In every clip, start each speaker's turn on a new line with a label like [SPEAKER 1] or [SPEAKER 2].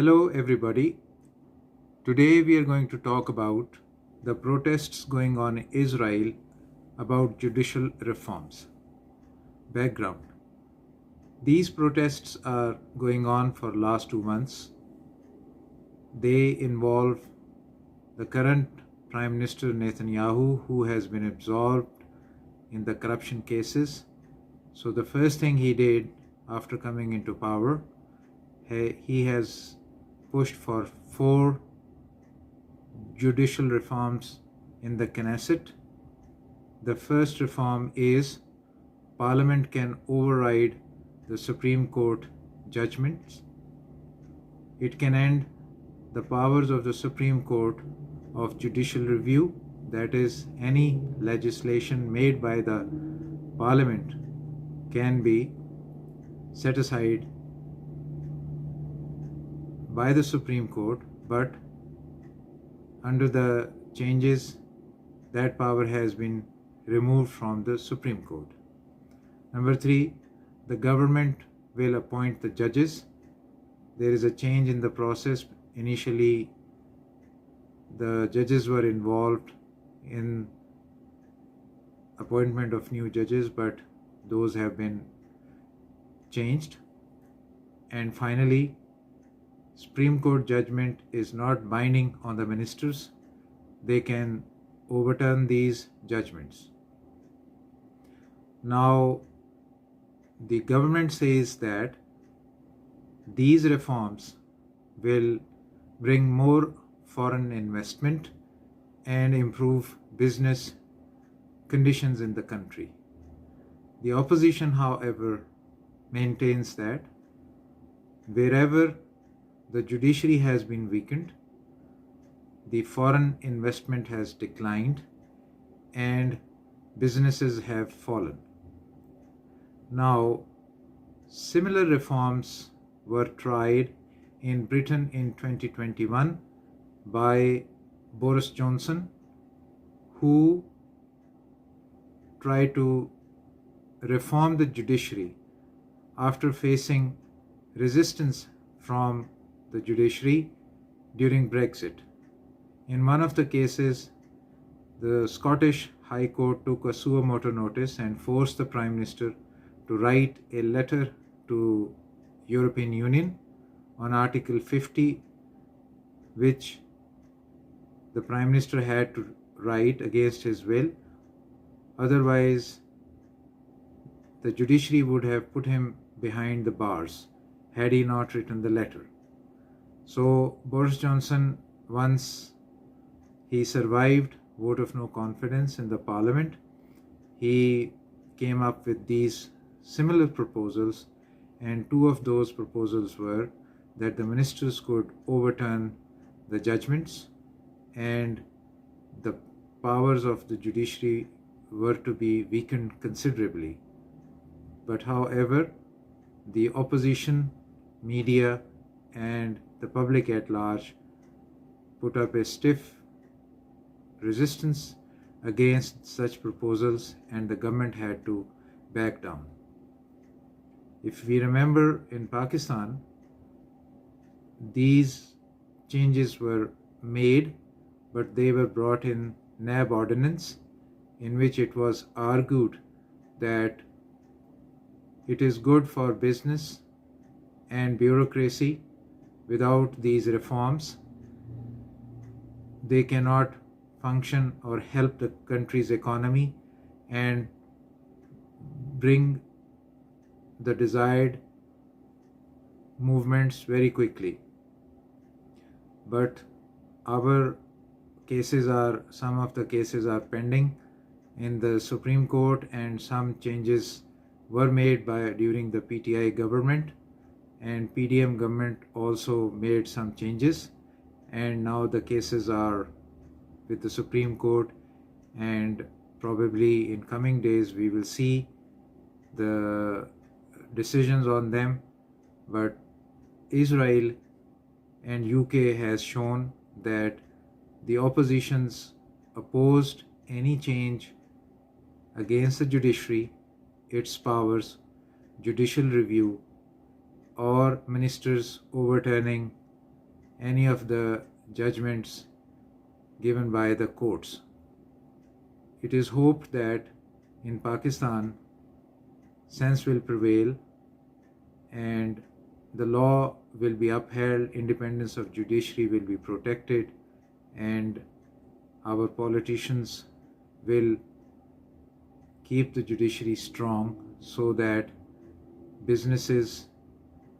[SPEAKER 1] Hello, everybody. Today we are going to talk about the protests going on in Israel about judicial reforms. Background. These protests are going on for last 2 months. They involve the current Prime Minister Netanyahu, who has been absolved in the corruption cases. So the first thing he did after coming into power, he has pushed for 4 judicial reforms in the Knesset. The first reform is Parliament can override the Supreme Court judgments. It can end the powers of the Supreme Court of judicial review, that is, any legislation made by the Parliament can be set aside by the Supreme Court, but under the changes, that power has been removed from the Supreme Court. Number 3, the government will appoint the judges. There is a change in the process. Initially, the judges were involved in appointment of new judges, but those have been changed. And finally, Supreme Court judgment is not binding on the ministers. They can overturn these judgments. Now, the government says that these reforms will bring more foreign investment and improve business conditions in the country. The opposition, however, maintains that wherever the judiciary has been weakened, the foreign investment has declined, and businesses have fallen. Now, similar reforms were tried in Britain in 2021 by Boris Johnson, who tried to reform the judiciary after facing resistance from the judiciary during Brexit. In one of the cases, the Scottish High Court took a suo motu notice and forced the Prime Minister to write a letter to European Union on Article 50, which the Prime Minister had to write against his will. Otherwise, the judiciary would have put him behind the bars had he not written the letter. So Boris Johnson, once he survived vote of no confidence in the Parliament, he came up with these similar proposals, and 2 of those proposals were that the ministers could overturn the judgments and the powers of the judiciary were to be weakened considerably. But however, the opposition, media, and the public at large put up a stiff resistance against such proposals, and the government had to back down. If we remember, in Pakistan, these changes were made, but they were brought in NAB ordinance, in which it was argued that it is good for business and bureaucracy. Without these reforms, they cannot function or help the country's economy and bring the desired movements very quickly. But some of the cases are pending in the Supreme Court, and some changes were made during the PTI government, and PDM government also made some changes, and now the cases are with the Supreme Court, and probably in coming days we will see the decisions on them. But Israel and UK has shown that the oppositions opposed any change against the judiciary, its powers, judicial review, or ministers overturning any of the judgments given by the courts. It is hoped that in Pakistan, sense will prevail and the law will be upheld, independence of judiciary will be protected, and our politicians will keep the judiciary strong so that businesses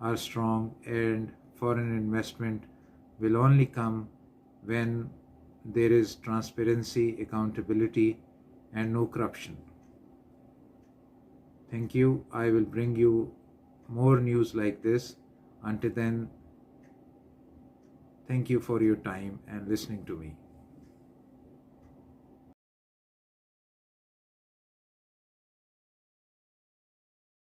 [SPEAKER 1] are strong and foreign investment will only come when there is transparency, accountability, and no corruption. Thank you. I will bring you more news like this. Until then, thank you for your time and listening to me.